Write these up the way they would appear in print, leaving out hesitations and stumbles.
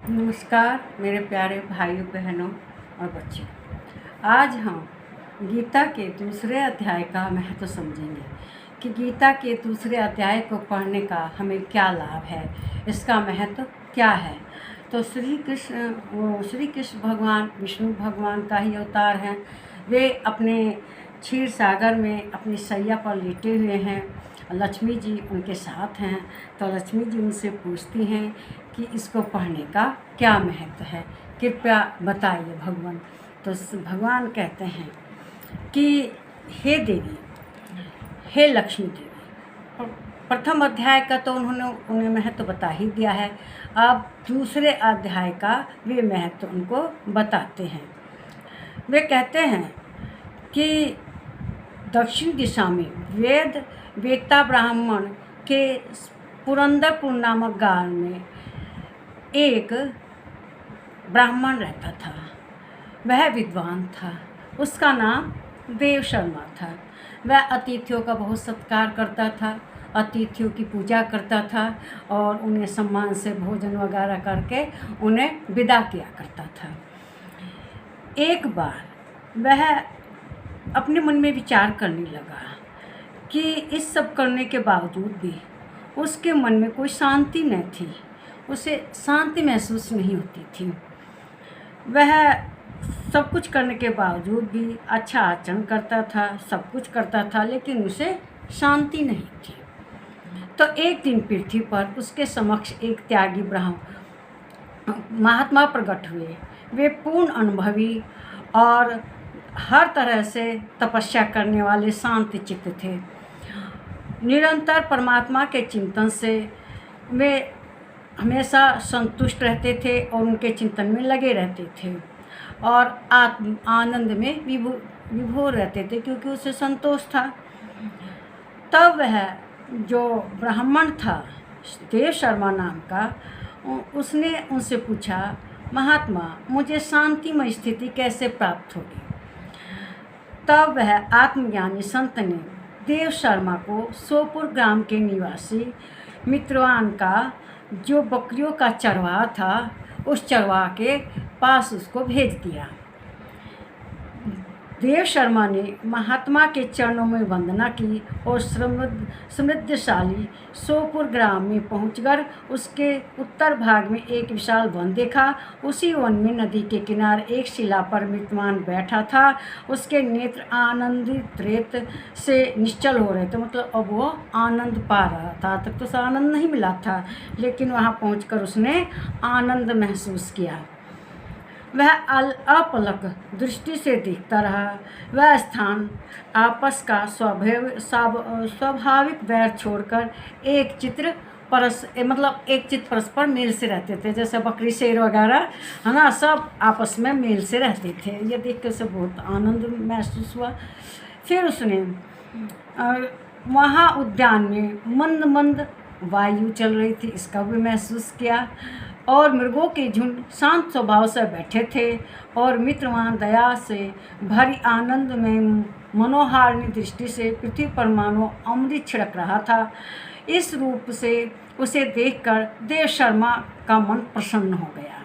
नमस्कार मेरे प्यारे भाइयों बहनों और बच्चों। आज हम गीता के दूसरे अध्याय का महत्व समझेंगे कि गीता के दूसरे अध्याय को पढ़ने का हमें क्या लाभ है, इसका महत्व क्या है। तो श्री कृष्ण भगवान विष्णु भगवान का ही अवतार हैं। वे अपने क्षीर सागर में अपनी सैया पर लेटे हुए हैं। लक्ष्मी जी उनके साथ हैं। तो लक्ष्मी जी उनसे पूछती हैं कि इसको पढ़ने का क्या महत्व है, कृपया बताइए भगवान। तो भगवान कहते हैं कि हे देवी, हे लक्ष्मी देवी। प्रथम अध्याय का तो उन्हें महत्व बता ही दिया है। अब दूसरे अध्याय का वे महत्व उनको बताते हैं। वे कहते हैं कि दक्षिण दिशा में वेता ब्राह्मण के पुरंदरपुर नामक गांव में एक ब्राह्मण रहता था। वह विद्वान था। उसका नाम देव शर्मा था। वह अतिथियों का बहुत सत्कार करता था, अतिथियों की पूजा करता था और उन्हें सम्मान से भोजन वगैरह करके उन्हें विदा किया करता था। एक बार वह अपने मन में विचार करने लगा कि इस सब करने के बावजूद भी उसके मन में कोई शांति न थी। उसे शांति महसूस नहीं होती थी। वह सब कुछ करने के बावजूद भी अच्छा आचरण करता था, सब कुछ करता था, लेकिन उसे शांति नहीं थी। तो एक दिन पृथ्वी पर उसके समक्ष एक त्यागी ब्राह्मण महात्मा प्रकट हुए। वे पूर्ण अनुभवी और हर तरह से तपस्या करने वाले शांत चित्त थे। निरंतर परमात्मा के चिंतन से वे हमेशा संतुष्ट रहते थे और उनके चिंतन में लगे रहते थे और आत्म आनंद में विभोर रहते थे, क्योंकि उसे संतोष था। तब वह जो ब्राह्मण था देव शर्मा नाम का, उसने उनसे पूछा, महात्मा, मुझे शांतिमय स्थिति कैसे प्राप्त होगी। तब वह आत्मज्ञानी संत ने देव शर्मा को सोपुर ग्राम के निवासी मित्रवान का जो बकरियों का चरवाहा था, उस चरवाहा के पास उसको भेज दिया। देव शर्मा ने महात्मा के चरणों में वंदना की और समृद्धशाली सोपुर ग्राम में पहुंचकर उसके उत्तर भाग में एक विशाल वन देखा। उसी वन में नदी के किनारे एक शिला पर मृत्यमान बैठा था। उसके नेत्र आनंदित रेत से निश्चल हो रहे थे, मतलब अब वो आनंद पा रहा था। तक तो उसे आनंद नहीं मिला था, लेकिन वहाँ पहुंचकर उसने आनंद महसूस किया। वह अपलक दृष्टि से देखता रहा। वह स्थान आपस का स्वाभाविक वैर छोड़कर एक चित्त परस्पर मेल से रहते थे। जैसे बकरी शेर वगैरह है ना, सब आपस में मेल से रहते थे। ये देख कर उसे बहुत आनंद महसूस हुआ। फिर उसने वहाँ उद्यान में मंद मंद वायु चल रही थी, इसका भी महसूस किया। और मृगों के झुंड शांत स्वभाव से बैठे थे और मित्रवान दया से भरी आनंद में मनोहारिणी दृष्टि से पृथ्वी पर मानो अमृत छिड़क रहा था। इस रूप से उसे देखकर देव शर्मा का मन प्रसन्न हो गया।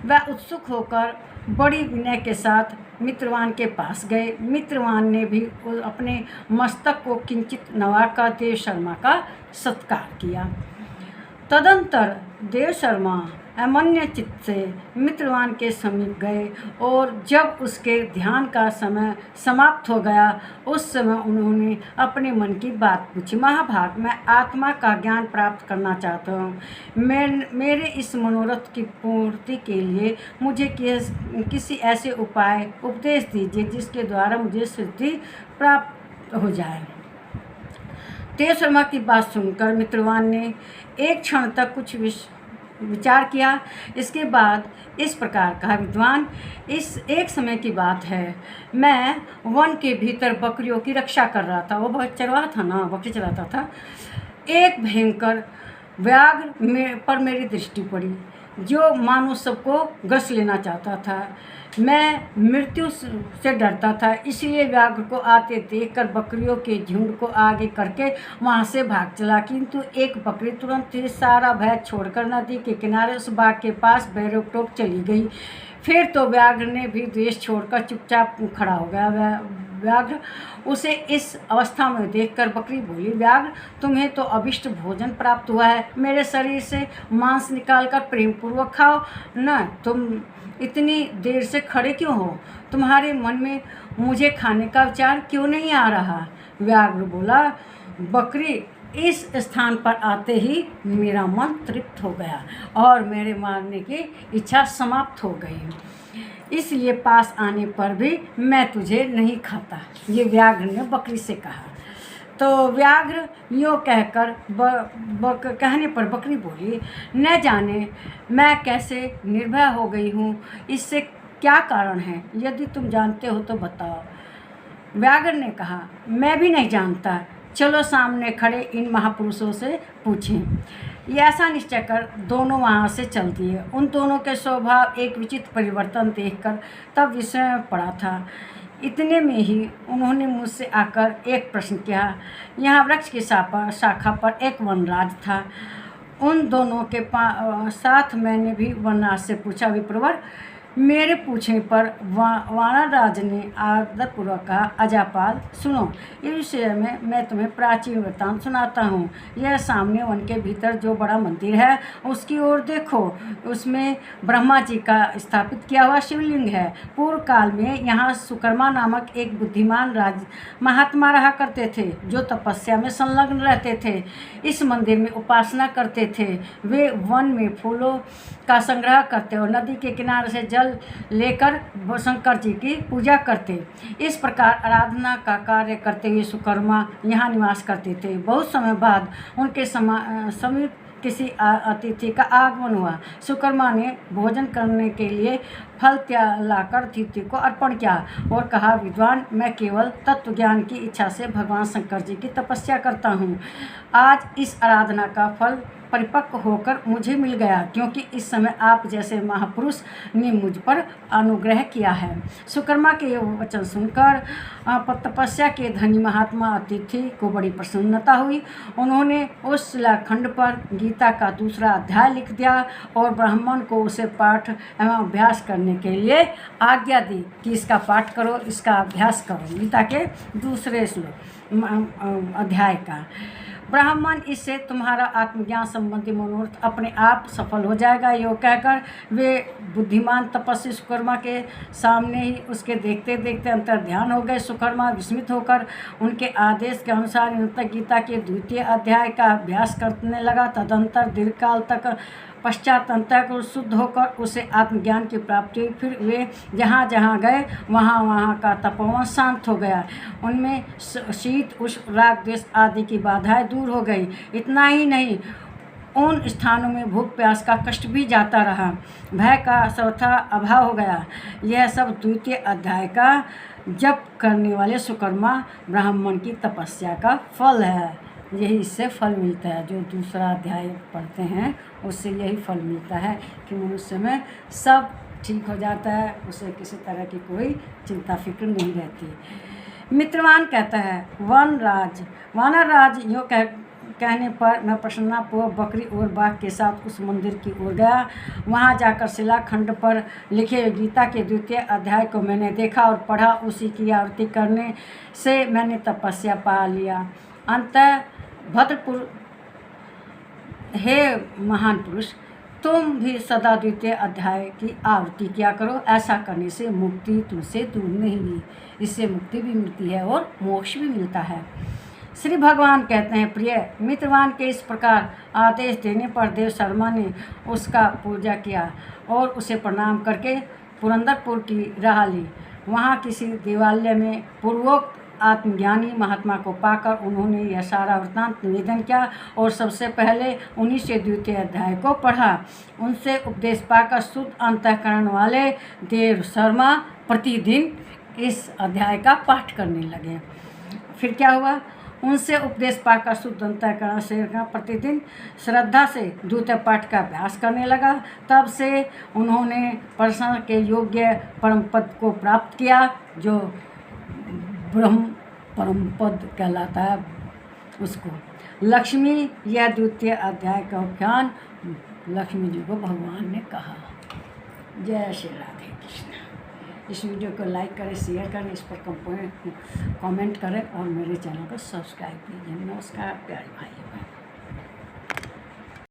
वह उत्सुक होकर बड़ी विनय के साथ मित्रवान के पास गए। मित्रवान ने भी अपने मस्तक को किंचित नवाकर देव शर्मा का सत्कार किया। तदंतर देव शर्मा अमन्य चित्त से मित्रवान के समीप गए और जब उसके ध्यान का समय समाप्त हो गया, उस समय उन्होंने अपने मन की बात पूछी। महाभाग, मैं आत्मा का ज्ञान प्राप्त करना चाहता हूँ। मेरे इस मनोरथ की पूर्ति के लिए मुझे किसी ऐसे उपाय उपदेश दीजिए जिसके द्वारा मुझे सिद्धि प्राप्त हो जाए। देव शर्मा की बात सुनकर मित्रवान ने एक क्षण तक कुछ विचार किया। इसके बाद इस प्रकार कहा, विद्वान, इस एक समय की बात है, मैं वन के भीतर बकरियों की रक्षा कर रहा था। वो बहुत चरवाहा था ना, बकरी चलाता था। एक भयंकर व्याघ्र पर मेरी दृष्टि पड़ी। जो मानो सबको ग्रस लेना चाहता था। मैं मृत्यु से डरता था, इसलिए व्याघ्र को आते देखकर बकरियों के झुंड को आगे करके वहाँ से भाग चला। किंतु एक बकरी तुरंत ही सारा भय छोड़कर नदी के किनारे उस बाग के पास बेरोक-टोक चली गई। फिर तो व्याघ्र ने भी द्वेष छोड़कर चुपचाप खड़ा हो गया। व्याघ्र उसे इस अवस्था में देखकर बकरी बोली, व्याघ्र, तुम्हें तो अभिष्ट भोजन प्राप्त हुआ है, मेरे शरीर से मांस निकालकर प्रेम पूर्वक खाओ न। तुम इतनी देर से खड़े क्यों हो? तुम्हारे मन में मुझे खाने का विचार क्यों नहीं आ रहा? व्याघ्र बोला, बकरी, इस स्थान पर आते ही मेरा मन तृप्त हो गया और मेरे मारने की इच्छा समाप्त हो गई, इसलिए पास आने पर भी मैं तुझे नहीं खाता। ये व्याघ्र ने बकरी से कहा। तो व्याघ्र यूँ कहकर कहने पर बकरी बोली, न जाने मैं कैसे निर्भय हो गई हूँ, इससे क्या कारण है? यदि तुम जानते हो तो बताओ। व्याघ्र ने कहा, मैं भी नहीं जानता, चलो सामने खड़े इन महापुरुषों से पूछें। ये ऐसा निश्चय कर दोनों वहाँ से चल दिए। उन दोनों के स्वभाव एक विचित्र परिवर्तन देखकर तब विस्मय में पड़ा था। इतने में ही उन्होंने मुझसे आकर एक प्रश्न किया। यहाँ वृक्ष की शाखा पर एक वनराज था। उन दोनों के साथ मैंने भी वनराज से पूछा, विप्रवर, मेरे पूछने पर वानरराज ने आदरपूर्वक कहा, अजापाल, सुनो, इस विषय में मैं तुम्हें प्राचीन वृत्तांत सुनाता हूँ। यह सामने वन के भीतर जो बड़ा मंदिर है उसकी ओर देखो, उसमें ब्रह्मा जी का स्थापित किया हुआ शिवलिंग है। पूर्व काल में यहाँ सुकर्मा नामक एक बुद्धिमान महात्मा रहा करते थे, जो तपस्या में संलग्न रहते थे, इस मंदिर में उपासना करते थे। वे वन में फूलों का संग्रह करते और नदी के किनारे से जल लेकर शंकर जी की पूजा करते। इस प्रकार आराधना का कार्य करते हुए सुकर्मा यहाँ निवास करते थे। बहुत समय बाद उनके समीप किसी अतिथि का आगमन हुआ। सुकर्मा ने भोजन करने के लिए फल लाकर अतिथि को अर्पण किया और कहा, विद्वान, मैं केवल तत्व ज्ञान की इच्छा से भगवान शंकर जी की तपस्या करता हूँ। आज इस आराधना का फल परिपक्व होकर मुझे मिल गया, क्योंकि इस समय आप जैसे महापुरुष ने मुझ पर अनुग्रह किया है। सुकर्मा के वचन सुनकर तपस्या के धनी महात्मा अतिथि को बड़ी प्रसन्नता हुई। उन्होंने उस शिलाखंड पर गीता का दूसरा अध्याय लिख दिया और ब्राह्मण को उसे पाठ एवं अभ्यास करने के लिए आज्ञा दी कि इसका पाठ करो, इसका अभ्यास करो। गीता के दूसरे अध्याय का। ब्राह्मण, इससे तुम्हारा आत्मज्ञान संबंधी मनोरथ अपने आप सफल हो जाएगा। यो कहकर वे बुद्धिमान तपस्वी सुकर्मा के सामने ही उसके देखते देखते अंतर ध्यान हो गए। सुकर्मा विस्मित होकर उनके आदेश के अनुसार निरंतर गीता के द्वितीय अध्याय का अभ्यास करने लगा। तदंतर दीर्घकाल तक पश्चात अंतःकरण शुद्ध होकर उसे आत्मज्ञान की प्राप्ति हुई। फिर वे जहाँ जहाँ गए वहाँ वहाँ का तपोवन शांत हो गया। उनमें शीत, उष्ण, राग, द्वेष आदि की बाधाएं दूर हो गई। इतना ही नहीं, उन स्थानों में भूख प्यास का कष्ट भी जाता रहा, भय का सर्वथा अभाव हो गया। यह सब द्वितीय अध्याय का जप करने वाले सुकर्मा ब्राह्मण की तपस्या का फल है। यही इससे फल मिलता है। जो दूसरा अध्याय पढ़ते हैं उससे यही फल मिलता है कि मनुष्य में सब ठीक हो जाता है, उसे किसी तरह की कोई चिंता फिक्र नहीं रहती। मित्रवान कहता है, वानरराज यूँ कहने पर मैं प्रसन्नतापूर्वक बकरी और बाघ के साथ उस मंदिर की ओर गया। वहाँ जाकर शिलाखंड पर लिखे गीता के द्वितीय अध्याय को मैंने देखा और पढ़ा। उसी की आवृत्ति करने से मैंने तपस्या पा लिया। अंतः भद्रपुर, हे महान पुरुष, तुम भी सदा द्वितीय अध्याय की आवृत्ति किया करो। ऐसा करने से मुक्ति तुमसे दूर नहीं हुई, इससे मुक्ति भी मिलती है और मोक्ष भी मिलता है। श्री भगवान कहते हैं, प्रिय मित्रवान के इस प्रकार आदेश देने पर देव शर्मा ने उसका पूजा किया और उसे प्रणाम करके पुरंदरपुर की राह ली। वहाँ किसी देवालय में पूर्वोक्त आत्मज्ञानी महात्मा को पाकर उन्होंने यह सारा वृत्तांत निवेदन किया और सबसे पहले उन्हीं से द्वितीय अध्याय को पढ़ा। उनसे उपदेश पाकर शुद्ध अंतःकरण वाले देव शर्मा प्रतिदिन इस अध्याय का पाठ करने लगे। फिर क्या हुआ? उनसे उपदेश पाकर शुद्ध अंतःकरण से प्रतिदिन श्रद्धा से द्वितीय पाठ का अभ्यास करने लगा। तब से उन्होंने प्रश्न के योग्य परम पद को प्राप्त किया, जो ब्रह्म परम पद कहलाता है। उसको लक्ष्मी, यह द्वितीय अध्याय का ज्ञान लक्ष्मी जी को भगवान ने कहा। जय श्री राधे कृष्ण। इस वीडियो को लाइक करें, शेयर करें, इस पर कमेंट करें और मेरे चैनल को सब्सक्राइब कीजिए। नमस्कार प्यारे भाई।